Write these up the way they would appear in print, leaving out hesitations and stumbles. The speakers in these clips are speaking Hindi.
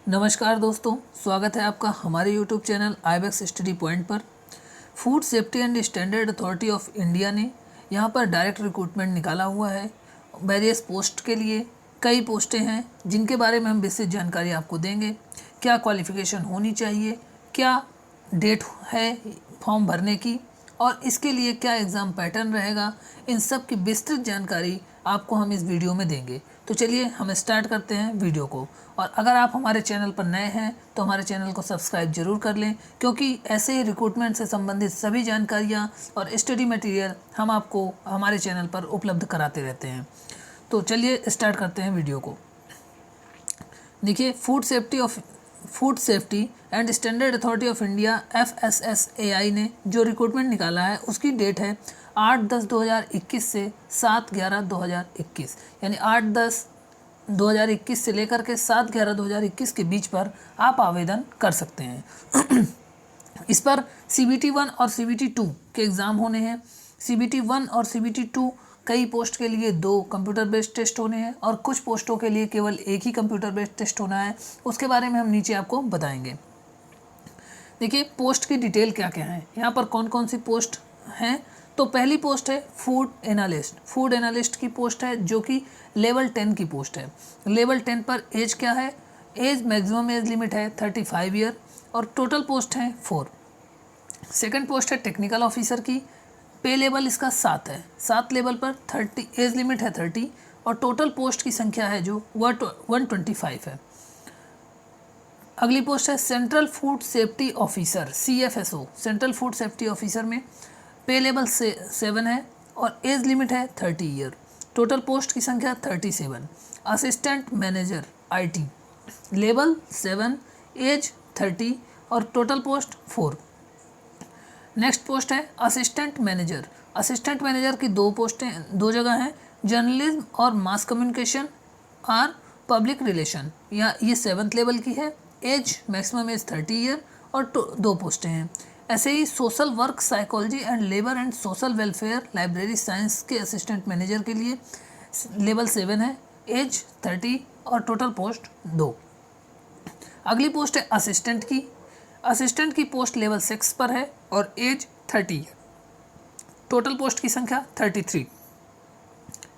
नमस्कार दोस्तों, स्वागत है आपका हमारे YouTube channel Ibex study point पर। Food safety and standard authority of India ने यहाँ पर डायरेक्ट रिक्रूटमेंट निकाला हुआ है। वेरियस पोस्ट के लिए कई पोस्टें हैं जिनके बारे में हम विस्तृत जानकारी आपको देंगे। क्या क्वालिफ़िकेशन होनी चाहिए, क्या डेट है फॉर्म भरने की और इसके लिए क्या एग्ज़ाम पैटर्न रहेगा, इन सब की विस्तृत जानकारी आपको हम इस वीडियो में देंगे। तो चलिए हम स्टार्ट करते हैं वीडियो को। और अगर आप हमारे चैनल पर नए हैं तो हमारे चैनल को सब्सक्राइब जरूर कर लें, क्योंकि ऐसे ही रिक्रूटमेंट से संबंधित सभी जानकारियाँ और स्टडी मटेरियल हम आपको हमारे चैनल पर उपलब्ध कराते रहते हैं। तो चलिए स्टार्ट करते हैं वीडियो को। देखिए, food safety and standard authority of India FSSAI ने जो रिक्रूटमेंट निकाला है उसकी डेट है 8/10/2021 से 7/11/2021, यानी 8/10/2021 से लेकर के 7/11/2021 के बीच पर आप आवेदन कर सकते हैं। इस पर CBT 1 और CBT 2 के एग्ज़ाम होने हैं। CBT 1 और CBT 2 कई पोस्ट के लिए 2 कंप्यूटर बेस्ड टेस्ट होने हैं और कुछ पोस्टों के लिए केवल एक ही कंप्यूटर बेस्ड टेस्ट होना है। उसके बारे में हम नीचे आपको बताएंगे। देखिए, पोस्ट की डिटेल क्या क्या है, यहाँ पर कौन कौन सी पोस्ट हैं। तो पहली पोस्ट है फूड एनालिस्ट की पोस्ट है, जो कि लेवल 10 की पोस्ट है। लेवल 10 पर एज क्या है, मैक्सिमम एज लिमिट है 35 ईयर और टोटल पोस्ट है 4। सेकंड पोस्ट है टेक्निकल ऑफिसर की, पे लेवल इसका 7 है। 7 लेवल पर 30 एज लिमिट है 30 और टोटल पोस्ट की संख्या है जो 125 है। अगली पोस्ट है central food safety officer CFSO। Central food safety officer में पे लेवल 7 है और एज लिमिट है 30 ईयर। टोटल पोस्ट की संख्या 37। Assistant manager IT, level 7, age 30 और टोटल पोस्ट 4। नेक्स्ट पोस्ट है असिस्टेंट मैनेजर की 2 पोस्टें 2 जगह हैं, जर्नलिज्म और मास कम्युनिकेशन और पब्लिक रिलेशन। या ये 7th लेवल की है, एज मैक्सिमम एज 30 ईयर और 2 पोस्टें हैं। ऐसे ही social work, psychology and labour and social welfare, library science के असिस्टेंट मैनेजर के लिए लेवल 7 है, एज 30 और टोटल पोस्ट 2। अगली पोस्ट है असिस्टेंट की पोस्ट लेवल 6 पर है और एज 30 है। टोटल पोस्ट की संख्या 33।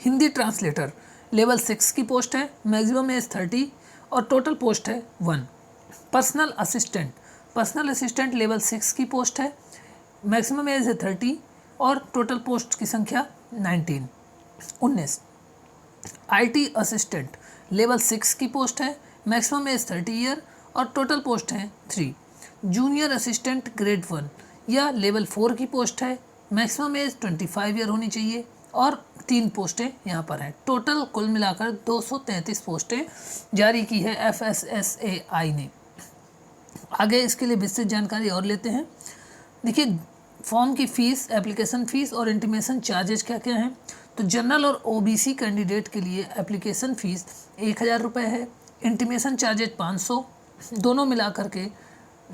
हिंदी ट्रांसलेटर लेवल 6 की पोस्ट है, मैक्सिमम एज 30 और टोटल पोस्ट है 1। पर्सनल असिस्टेंट लेवल 6 की पोस्ट है, मैक्सिमम एज है 30 और टोटल पोस्ट की संख्या 19। IT असिस्टेंट लेवल 6 की पोस्ट है, मैक्सिमम एज 30 ईयर और टोटल पोस्ट है 3। जूनियर असिस्टेंट ग्रेड 1 या लेवल 4 की पोस्ट है, मैक्सिमम एज 25 ईयर होनी चाहिए और 3 पोस्टें यहाँ पर हैं। टोटल कुल मिलाकर 233 पोस्टें जारी की है FSSAI ने। आगे इसके लिए विस्तृत जानकारी और लेते हैं। देखिए, फॉर्म की फ़ीस, एप्लीकेशन फ़ीस और इंटीमेशन चार्जेज क्या क्या हैं। तो जनरल और OBC कैंडिडेट के लिए एप्लीकेशन फ़ीस 1000 रुपये है, इंटीमेशन चार्जेज 500, दोनों मिला करके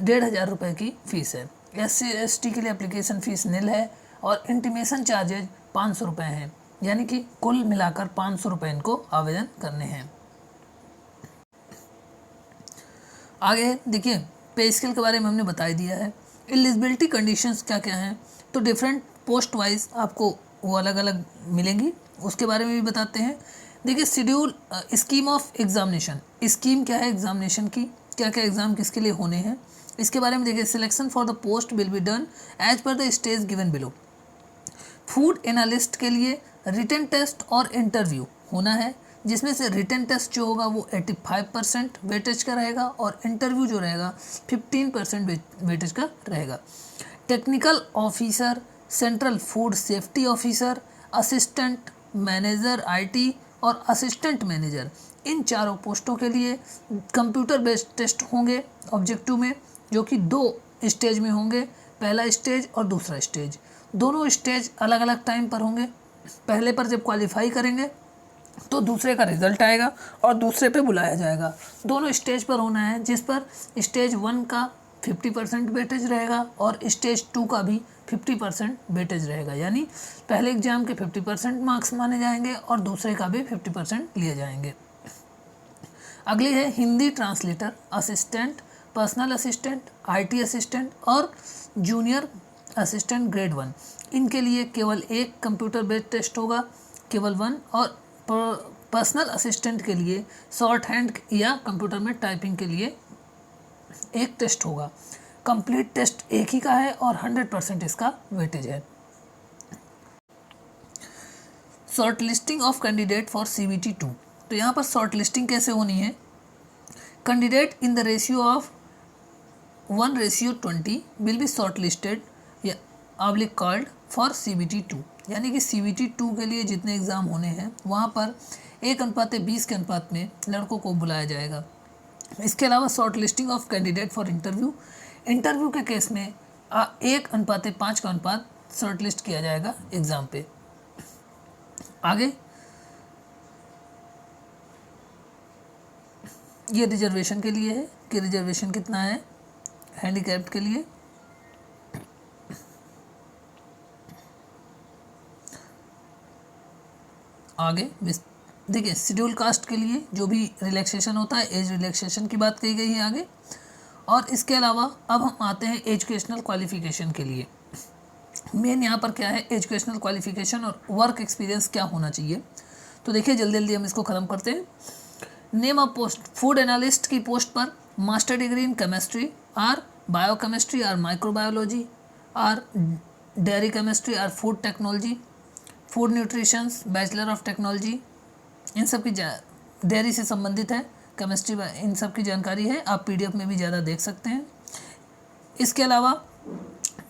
1500 रुपये की फ़ीस है। SC/ST के लिए एप्लीकेशन फ़ीस निल है और इंटीमेशन चार्जेज 500 रुपये हैं, यानी कि कुल मिलाकर 500 रुपये इनको आवेदन करने हैं। आगे देखिए, पे स्केल के बारे में हमने बता ही दिया है। एलिजिबिलिटी कंडीशंस क्या क्या हैं, तो डिफरेंट पोस्ट वाइज आपको वो अलग अलग मिलेंगी, उसके बारे में भी बताते हैं। देखिए, schedule scheme of examination, scheme क्या है एग्जामिनेशन की, क्या क्या एग्ज़ाम किसके लिए होने हैं, इसके बारे में देखिए। Selection for the post will be done as per the stage given below. Food analyst के लिए रिटन टेस्ट और इंटरव्यू होना है, जिसमें से रिटन टेस्ट जो होगा वो 85% वेटेज का रहेगा और इंटरव्यू जो रहेगा 15% वेटेज का रहेगा। Technical officer, central food safety officer, assistant manager IT और असिस्टेंट मैनेजर, इन चारों पोस्टों के लिए कंप्यूटर बेस्ड टेस्ट होंगे ऑब्जेक्टिव में, जो कि 2 स्टेज में होंगे, पहला स्टेज और दूसरा स्टेज। दोनों स्टेज अलग अलग टाइम पर होंगे। पहले पर जब क्वालिफाई करेंगे तो दूसरे का रिजल्ट आएगा और दूसरे पे बुलाया जाएगा। दोनों स्टेज पर होना है, जिस पर स्टेज 1 का 50% वेटेज रहेगा और स्टेज 2 का भी 50% वेटेज रहेगा, यानी पहले एग्जाम के 50% मार्क्स माने जाएंगे और दूसरे का भी 50% लिए जाएंगे। अगली है Hindi translator, assistant, personal assistant, IT assistant और जूनियर असिस्टेंट ग्रेड 1। इनके लिए केवल एक कंप्यूटर बेस्ड टेस्ट होगा, केवल 1। और पर्सनल असिस्टेंट के लिए शॉर्ट हैंड या कंप्यूटर में टाइपिंग के लिए एक टेस्ट होगा। कंप्लीट टेस्ट एक ही का है और 100% इसका वेटेज है। Short listing of candidate for CBT 2। तो यहाँ पर शॉर्ट लिस्टिंग कैसे होनी है? Candidate in the ratio of 1:20 will be short listed या ऑब्लिक कॉल्ड फॉर CBT 2। यानी कि CBT 2 के लिए जितने एग्ज़ाम होने हैं वहाँ पर 1:20 के अनुपात में लड़कों को बुलाया जाएगा। इसके अलावा short listing of candidate for interview, interview के केस में 1:5 का अनुपात शॉर्ट लिस्ट किया जाएगा एग्ज़ाम पे। आगे ये रिजर्वेशन के लिए है कि रिजर्वेशन कितना है हैंडीकैप्ड के लिए। आगे देखिए शेड्यूल कास्ट के लिए जो भी रिलैक्सेशन होता है, एज रिलैक्सेशन की बात कही गई है आगे। और इसके अलावा अब हम आते हैं एजुकेशनल क्वालिफिकेशन के लिए। मेन यहाँ पर क्या है, एजुकेशनल क्वालिफिकेशन और वर्क एक्सपीरियंस क्या होना चाहिए। तो देखिए जल्दी जल्दी हम इसको ख़त्म करते हैं। Name of post, food analyst की पोस्ट पर master degree in chemistry or biochemistry or microbiology or dairy chemistry or food technology, food nutritions, bachelor of technology, इन सब की डेयरी से संबंधित है, केमिस्ट्री, इन सब की जानकारी है। आप PDF में भी ज़्यादा देख सकते हैं। इसके अलावा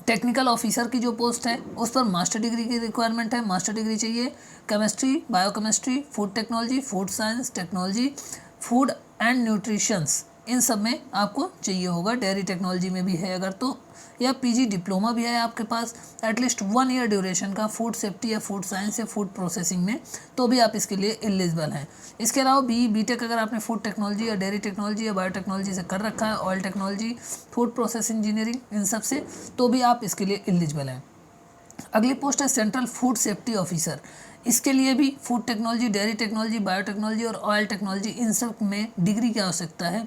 टेक्निकल ऑफिसर की जो पोस्ट है उस पर मास्टर डिग्री की रिक्वायरमेंट है, मास्टर डिग्री चाहिए। Chemistry, biochemistry, food technology, food science technology, food and nutritions, इन सब में आपको चाहिए होगा। डेयरी टेक्नोलॉजी में भी है अगर तो, या PG डिप्लोमा भी है आपके पास एटलीस्ट 1 ईयर ड्यूरेशन का फूड सेफ्टी या फूड साइंस या फूड प्रोसेसिंग में, तो भी आप इसके लिए एलिजिबल हैं। इसके अलावा BTech अगर आपने फूड टेक्नोलॉजी या डेयरी टेक्नोलॉजी या बायोटेक्नोलॉजी से कर रखा है, oil technology, food process engineering, इन सब से, तो भी आप इसके लिए एलिजिबल हैं। अगली पोस्ट है सेंट्रल फूड सेफ्टी ऑफिसर। इसके लिए भी food technology, dairy technology, biotechnology और ऑयल टेक्नोलॉजी, इन सब में डिग्री की आवश्यकता है।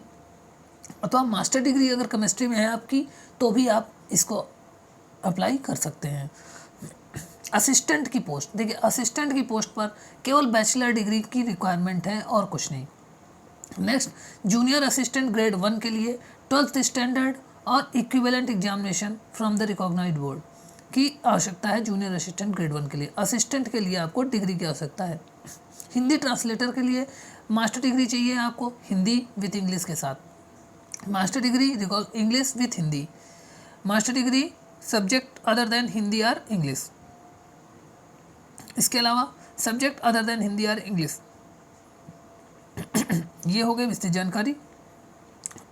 अथवा मास्टर डिग्री अगर केमिस्ट्री में है आपकी तो भी आप इसको अप्लाई कर सकते हैं। असिस्टेंट की पोस्ट, देखिए असिस्टेंट की पोस्ट पर केवल बैचलर डिग्री की रिक्वायरमेंट है और कुछ नहीं। नेक्स्ट, जूनियर असिस्टेंट ग्रेड 1 के लिए 12th स्टैंडर्ड और equivalent examination from the recognised board की आवश्यकता है। जूनियर असिस्टेंट ग्रेड 1 के लिए, असिस्टेंट के लिए आपको डिग्री की आवश्यकता है। हिंदी ट्रांसलेटर के लिए मास्टर डिग्री चाहिए आपको हिंदी विथ इंग्लिश के साथ, master degree English with Hindi, master degree subject other than Hindi or English. इसके अलावा subject other than Hindi or English. ये हो गई विस्तृत जानकारी।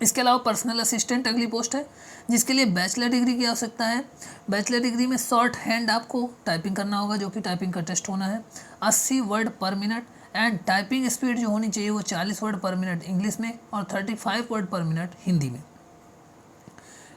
इसके अलावा पर्सनल असिस्टेंट अगली पोस्ट है जिसके लिए बैचलर डिग्री की आवश्यकता है। बैचलर डिग्री में शॉर्ट हैंड आपको टाइपिंग करना होगा, जो कि टाइपिंग का टेस्ट होना है। 80 वर्ड पर मिनट एंड टाइपिंग स्पीड जो होनी चाहिए वो 40 वर्ड पर मिनट इंग्लिश में और 35 वर्ड पर मिनट हिंदी में।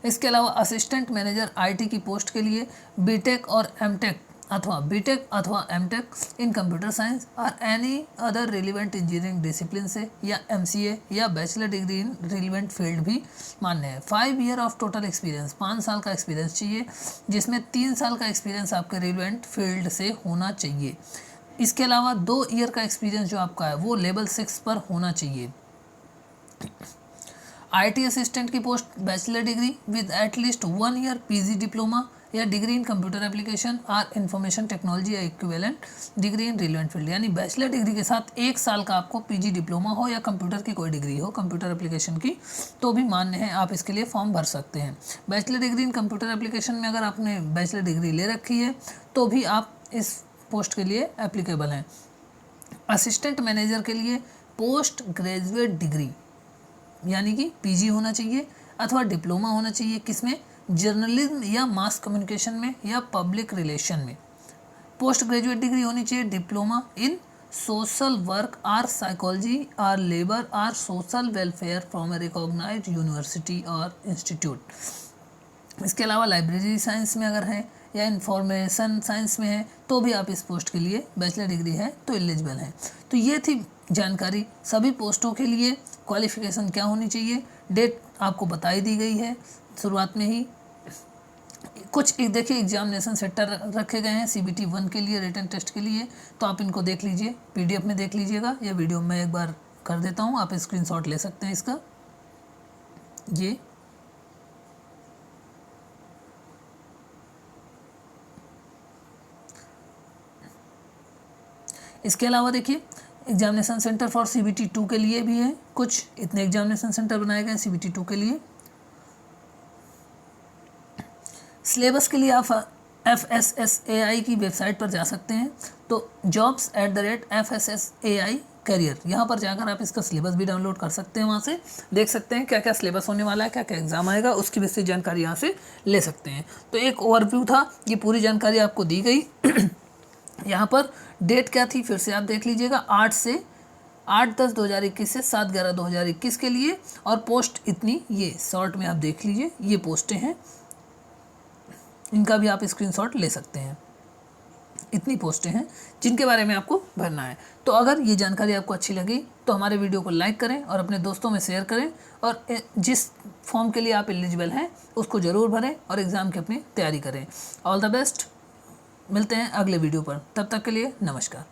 इसके अलावा असिस्टेंट मैनेजर IT की पोस्ट के लिए BTech और MTech अथवा BTech अथवा MTech इन कंप्यूटर साइंस और any other relevant engineering discipline से, या MCA या bachelor degree in relevant field भी मान्य है। 5 ईयर ऑफ टोटल एक्सपीरियंस, 5 साल का एक्सपीरियंस चाहिए, जिसमें 3 साल का एक्सपीरियंस आपके रिलेवेंट फील्ड से होना चाहिए। इसके अलावा 2 ईयर का एक्सपीरियंस जो आपका है वो लेवल 6 पर होना चाहिए। IT असिस्टेंट की post bachelor degree with at least 1 year PG diploma या degree in computer application or information technology या equivalent degree in relevant field, यानी बैचलर डिग्री के साथ 1 साल का आपको PG डिप्लोमा हो या कंप्यूटर की कोई डिग्री हो, कंप्यूटर एप्लीकेशन की, तो भी मान्य है, आप इसके लिए फॉर्म भर सकते हैं। Bachelor degree in computer application में अगर आपने बैचलर डिग्री ले रखी है तो भी आप इस पोस्ट के लिए एप्लीकेबल हैं। असिस्टेंट मैनेजर के लिए पोस्ट ग्रेजुएट डिग्री यानी कि PG होना चाहिए अथवा डिप्लोमा होना चाहिए, किसमें, जर्नलिज्म या मास कम्युनिकेशन में या पब्लिक रिलेशन में। पोस्ट ग्रेजुएट डिग्री होनी चाहिए diploma in social work or psychology or labour or social welfare from a recognised university और इंस्टीट्यूट। इसके अलावा लाइब्रेरी साइंस में अगर है या इंफॉर्मेशन साइंस में है तो भी आप इस पोस्ट के लिए बैचलर डिग्री है तो एलिजिबल हैं। तो ये थी जानकारी सभी पोस्टों के लिए क्वालिफ़िकेशन क्या होनी चाहिए, डेट आपको बताई दी गई है शुरुआत में ही। कुछ एक देखिए एग्जामिनेशन सेंटर रखे गए हैं CBT 1 के लिए, रिटन टेस्ट के लिए, तो आप इनको देख लीजिए, PDF में देख लीजिएगा, या वीडियो में एक बार कर देता हूँ, आप स्क्रीनशॉट ले सकते हैं इसका। ये इसके अलावा देखिए एग्जामिनेशन सेंटर फॉर CBT 2 के लिए भी है, कुछ इतने एग्जामिनेशन सेंटर बनाए गए हैं CBT 2 के लिए। सिलेबस के लिए आप FSSAI की वेबसाइट पर जा सकते हैं, तो jobs@FSSAI करियर, यहाँ पर जाकर आप इसका सिलेबस भी डाउनलोड कर सकते हैं, वहाँ से देख सकते हैं क्या क्या सिलेबस होने वाला है, क्या क्या एग्ज़ाम आएगा, उसकी बेसिस जानकारी यहाँ से ले सकते हैं। तो एक ओवरव्यू था, ये पूरी जानकारी आपको दी गई। यहाँ पर डेट क्या थी फिर से आप देख लीजिएगा, 8/10/2021 से 7/11/2021 के लिए, और पोस्ट इतनी, ये शॉर्ट में आप देख लीजिए, ये पोस्टें हैं, इनका भी आप स्क्रीनशॉट ले सकते हैं। इतनी पोस्टें हैं जिनके बारे में आपको भरना है। तो अगर ये जानकारी आपको अच्छी लगी तो हमारे वीडियो को लाइक करें और अपने दोस्तों में शेयर करें, और जिस फॉर्म के लिए आप एलिजिबल हैं उसको ज़रूर भरें और एग्ज़ाम की अपनी तैयारी करें। ऑल द बेस्ट, मिलते हैं अगले वीडियो पर, तब तक के लिए नमस्कार।